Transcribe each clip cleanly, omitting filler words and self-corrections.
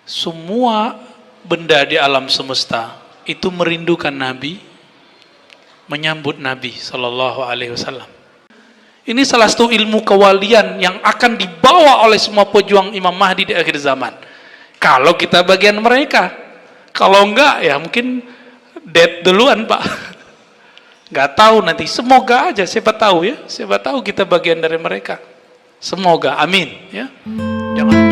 Semua benda di alam semesta itu merindukan Nabi, menyambut Nabi Sallallahu Alaihi Wasallam. Ini salah satu ilmu kewalian yang akan dibawa oleh semua pejuang Imam Mahdi di akhir zaman. Kalau kita bagian mereka, kalau enggak ya mungkin dead duluan Pak. Nggak tahu nanti, semoga aja, siapa tahu ya, siapa tahu kita bagian dari mereka. Semoga, amin ya. Jangan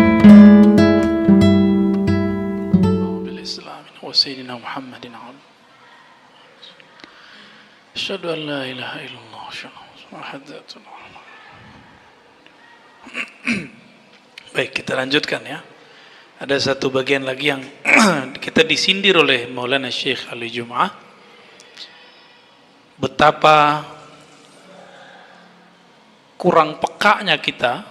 Sayyidina Muhammadin asyhadu an la ilaha illallah Baik, kita lanjutkan ya. Ada satu bagian lagi yang kita disindir oleh Maulana Syekh Ali Jum'ah, betapa kurang pekanya kita.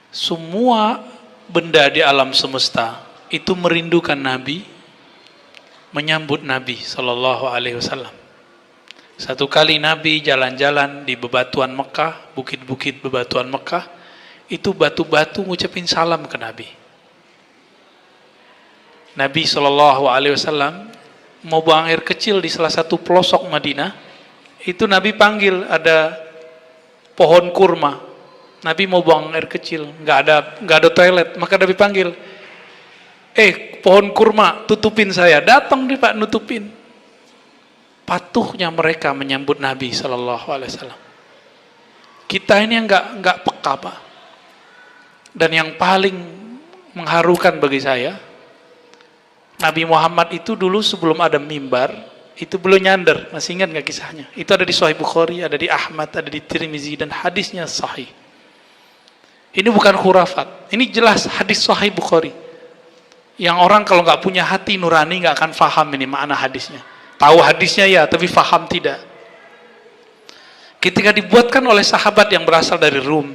Semua benda di alam semesta itu merindukan Nabi, menyambut Nabi Sallallahu Alaihi Wasallam. Satu kali Nabi jalan-jalan di bebatuan Mekah, bukit-bukit bebatuan Mekah, itu batu-batu ngucapin salam ke Nabi. Nabi Sallallahu Alaihi Wasallam mau buang air kecil di salah satu pelosok Madinah, itu Nabi panggil, ada pohon kurma. Nabi mau buang air kecil, nggak ada toilet, maka Nabi panggil, pohon kurma, tutupin saya. Datang dia Pak, nutupin. Patuhnya mereka menyambut Nabi Sallallahu Alaihi Wasallam. Kita ini yang nggak peka Pak. Dan yang paling mengharukan bagi saya, Nabi Muhammad itu dulu sebelum ada mimbar, itu belum nyandar. Masih ingat nggak kisahnya? Itu ada di Sahih Bukhari, ada di Ahmad, ada di Tirmizi, dan hadisnya sahih. Ini bukan khurafat, ini jelas hadis Sahih Bukhari. Yang orang kalau nggak punya hati nurani nggak akan faham ini makna hadisnya. Tahu hadisnya ya, tapi faham tidak. Ketika dibuatkan oleh sahabat yang berasal dari Rum,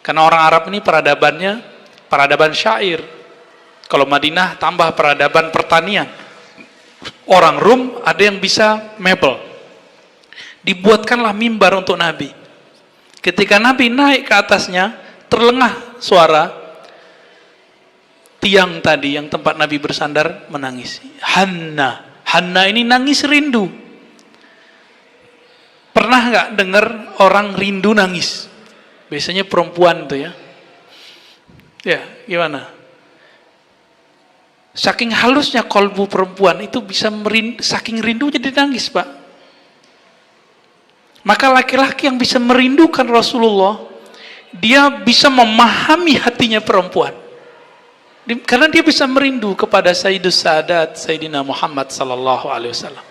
karena orang Arab ini peradabannya peradaban syair. Kalau Madinah tambah peradaban pertanian. Orang Rum ada yang bisa mebel. Dibuatkanlah mimbar untuk Nabi. Ketika Nabi naik ke atasnya, terlengah suara tiang tadi yang tempat Nabi bersandar menangis. Hanna ini nangis rindu. Pernah nggak dengar orang rindu nangis? Biasanya perempuan tuh ya. Ya, gimana? Saking halusnya kolbu perempuan itu bisa saking rindunya dia nangis Pak. Maka laki-laki yang bisa merindukan Rasulullah, dia bisa memahami hatinya perempuan. Karena dia bisa merindu kepada Sayyidus Sadat, Sayyidina Muhammad Sallallahu Alaihi Wasallam.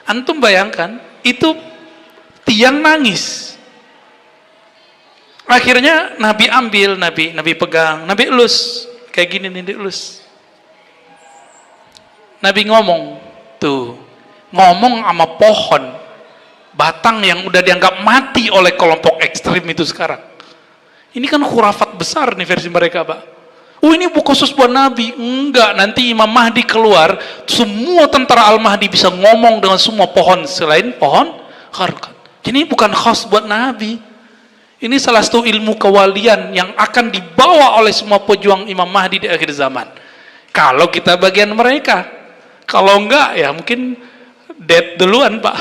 Antum bayangkan, itu tiang nangis. Akhirnya Nabi ambil, Nabi pegang, Nabi elus. Kayak gini nih, dielus. Nabi ngomong, tuh, ngomong sama pohon, batang yang udah dianggap mati oleh kelompok ekstrim itu sekarang. Ini kan khurafat besar nih versi mereka Pak. Ini buku khusus buat Nabi. Enggak, nanti Imam Mahdi keluar, semua tentara Al-Mahdi bisa ngomong dengan semua pohon selain pohon kharqat. Ini bukan khas buat Nabi. Ini salah satu ilmu kewalian yang akan dibawa oleh semua pejuang Imam Mahdi di akhir zaman. Kalau kita bagian mereka, kalau enggak ya mungkin dead duluan Pak.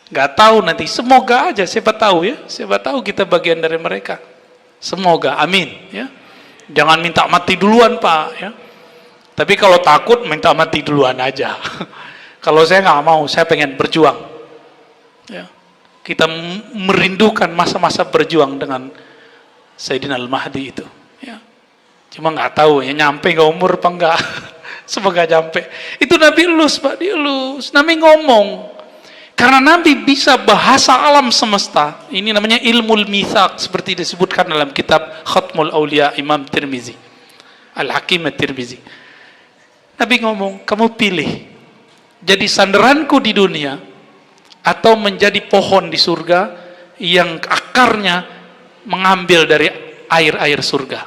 Nggak tahu nanti, semoga aja, siapa tahu ya, siapa tahu kita bagian dari mereka. Semoga, amin ya. Jangan minta mati duluan Pak ya. Tapi kalau takut minta mati duluan aja. Kalau saya nggak mau, saya pengen berjuang ya. Kita merindukan masa-masa berjuang dengan Sayyidina Al-Mahdi itu ya. Cuma nggak tahu ya nyampe nggak umur apa enggak. Semoga nyampe. Itu Nabi elus Pak, dielus. Nabi ngomong. Karena Nabi bisa bahasa alam semesta. Ini namanya ilmul mitsaq, seperti disebutkan dalam kitab Khatmul Aulia Imam Tirmizi, Al-Hakim At-Tirmizi. Nabi ngomong, kamu pilih jadi sandaranku di dunia atau menjadi pohon di surga yang akarnya mengambil dari air-air surga.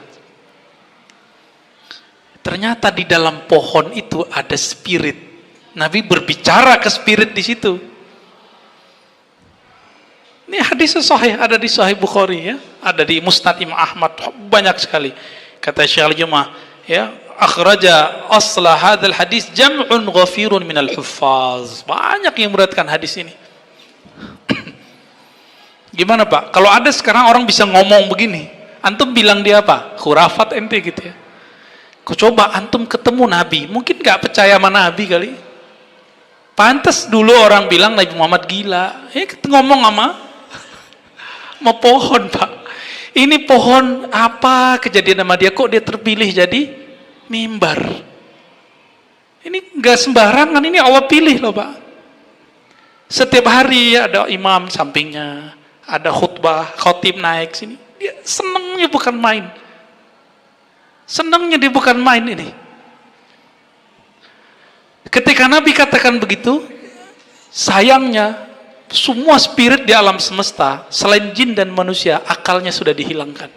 Ternyata di dalam pohon itu ada spirit. Nabi berbicara ke spirit di situ. Ini hadis sahih, ada di Sahih Bukhari ya. ada di Musnad Imam Ahmad, banyak sekali. Kata Syekh Al-Jumah, ya, akhraja asla hadzal hadis jam'un ghafirun minal huffaz. Banyak yang meriwayatkan hadis ini. Gimana Pak? Kalau ada sekarang orang bisa ngomong begini, antum bilang dia apa? Khurafat ente gitu ya. Coba antum ketemu Nabi, mungkin gak percaya sama Nabi kali. Pantas dulu orang bilang Nabi Muhammad gila. Ngomong sama pohon Pak. Ini pohon apa kejadian sama dia? Kok dia terpilih jadi mimbar? Ini gak sembarangan, ini Allah pilih loh Pak. Setiap hari ada imam sampingnya, ada khutbah, khotib naik sini. Dia senangnya bukan main. Senangnya dia bukan main ini. Ketika Nabi katakan begitu, sayangnya semua spirit di alam semesta selain jin dan manusia akalnya sudah dihilangkan.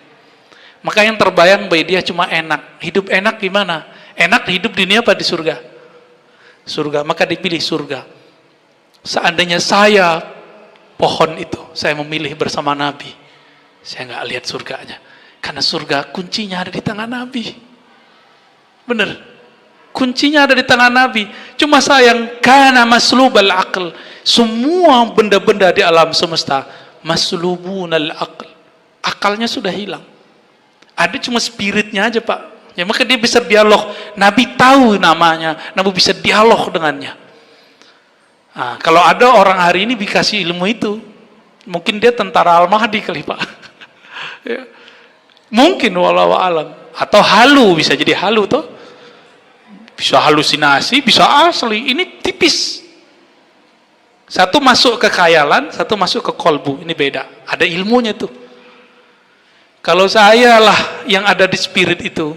Maka yang terbayang bagi dia cuma enak. Hidup enak gimana? Enak hidup di dunia apa di surga? Surga. Maka dipilih surga. Seandainya saya pohon itu, saya memilih bersama Nabi, saya nggak lihat surganya. Karena surga kuncinya ada di tangan Nabi. Bener. Kuncinya ada di tangan Nabi. Cuma sayang, kana maslubal aql. Semua benda-benda di alam semesta maslubunal aql. Akalnya sudah hilang. Ada cuma spiritnya aja Pak. Ya maka dia bisa dialog. Nabi tahu namanya. Nabi bisa dialog dengannya. Nah, kalau ada orang hari ini dikasih ilmu itu, mungkin dia tentara Al-Mahdi kali Pak. Ya. Mungkin walau alam. Atau halu, bisa jadi halu toh. Bisa halusinasi, bisa asli. Ini tipis. Satu masuk ke khayalan, satu masuk ke kolbu. Ini beda. Ada ilmunya tuh. Kalau saya lah yang ada di spirit itu,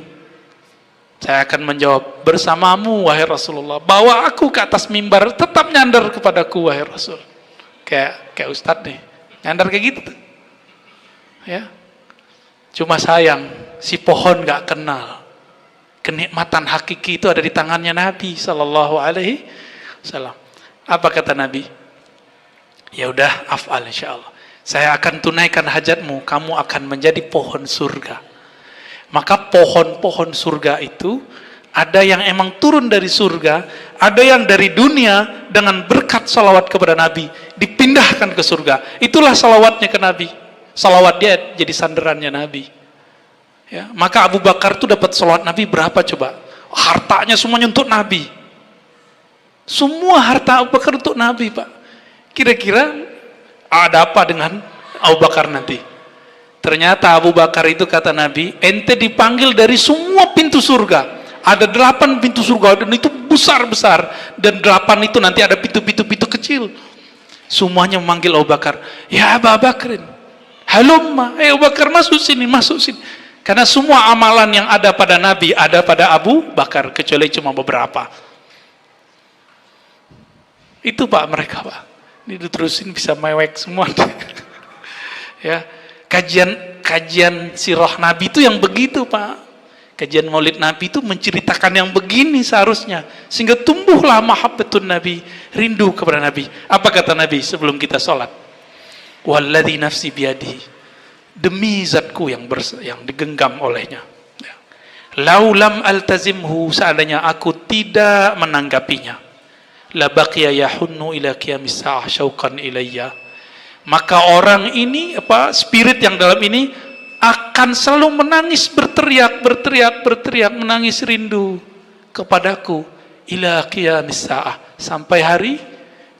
saya akan menjawab, bersamamu wahai Rasulullah. Bawa aku ke atas mimbar, tetap nyandar kepadaku wahai Rasul. Kayak Ustadz nih. Nyandar kayak gitu tuh. Ya. Cuma sayang, si pohon gak kenal. Kenikmatan hakiki itu ada di tangannya Nabi Sallallahu Alaihi Wasallam. Apa kata Nabi? Ya udah, af'al insyaallah. Saya akan tunaikan hajatmu, kamu akan menjadi pohon surga. Maka pohon-pohon surga itu ada yang emang turun dari surga, ada yang dari dunia dengan berkat salawat kepada Nabi dipindahkan ke surga. Itulah salawatnya ke Nabi. Salawat dia jadi sandarannya Nabi. Ya, maka Abu Bakar tuh dapat salawat Nabi berapa coba? Hartanya semuanya untuk Nabi. Semua harta Abu Bakar untuk Nabi, Pak. Kira-kira ada apa dengan Abu Bakar nanti? Ternyata Abu Bakar itu kata Nabi, ente dipanggil dari semua pintu surga. Ada 8 pintu surga dan itu besar-besar. Dan 8 itu nanti ada pintu-pintu kecil. Semuanya memanggil Abu Bakar. Ya Abu Bakrin, halumma, Abu Bakar masuk sini, masuk sini. Karena semua amalan yang ada pada Nabi ada pada Abu Bakar, kecuali cuma beberapa. Itu Pak mereka Pak. Ini diterusin bisa mewek semua. Ya, kajian sirah Nabi itu yang begitu Pak. Kajian Maulid Nabi itu menceritakan yang begini seharusnya, sehingga tumbuhlah mahabbatun Nabi, rindu kepada Nabi. Apa kata Nabi sebelum kita sholat? Walladzi nafsi biyadihi, demi zatku yang digenggam olehnya. Ya. Laulam altazimhu, seandainya aku tidak menanggapinya, la baqiya yahunnu ila qiyamis sa'ah syauqan ilayya. Maka orang ini, spirit yang dalam ini akan selalu menangis, berteriak, menangis rindu kepadaku ila qiyamis sa'ah, sampai hari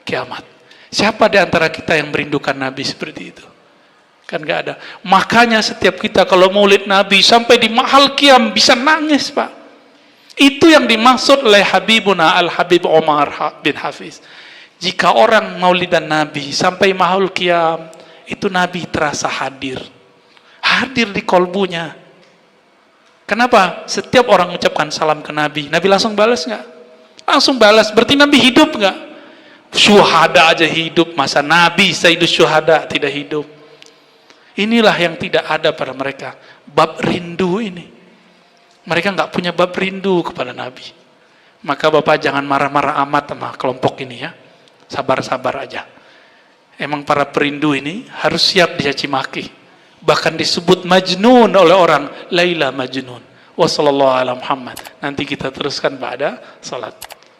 kiamat. Siapa di antara kita yang merindukan Nabi seperti itu? Kan gak ada. Makanya setiap kita kalau maulid Nabi sampai di mahal qiyam bisa nangis Pak. Itu yang dimaksud oleh Habibuna Al-Habib Omar bin Hafiz. Jika orang maulidan Nabi sampai mahal qiyam, itu Nabi terasa hadir di kolbunya. Kenapa? Setiap orang mengucapkan salam ke Nabi, Nabi langsung balas nggak? Langsung balas. Berarti Nabi hidup nggak? Syuhada aja hidup, masa Nabi Sayyidus Syuhada tidak hidup? Inilah yang tidak ada pada mereka, bab rindu ini. Mereka nggak punya bab rindu kepada Nabi. Maka Bapak jangan marah-marah amat sama kelompok ini ya. Sabar-sabar aja. Emang para perindu ini harus siap dicaci maki. bahkan disebut majnun oleh orang, Laila Majnun. Wassallallahu ala Muhammad. Nanti kita teruskan pada salat.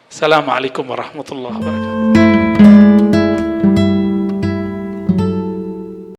Assalamualaikum warahmatullahi wabarakatuh.